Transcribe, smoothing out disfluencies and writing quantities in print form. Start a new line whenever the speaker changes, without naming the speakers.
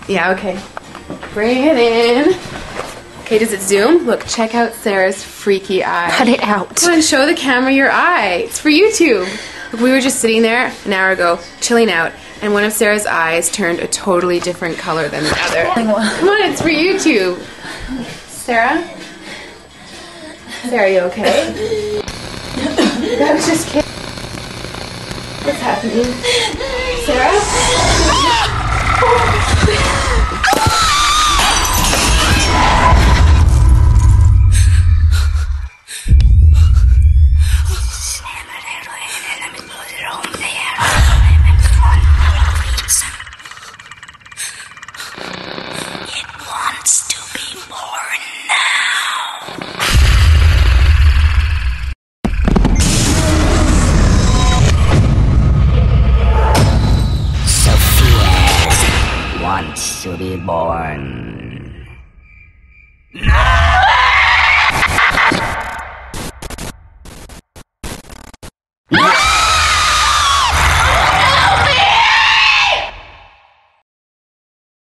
Yeah, okay. Bring it in. Okay, does it zoom? Look, check out Sarah's freaky eye.
Cut it out.
Come on, show the camera your eye. It's for YouTube. Look, we were just sitting there an hour ago, chilling out, and one of Sarah's eyes turned a totally different color than the other. Come on, it's for YouTube. Sarah? Sarah, are you okay? That was just kidding. What's happening? Sarah?
Wants to be born.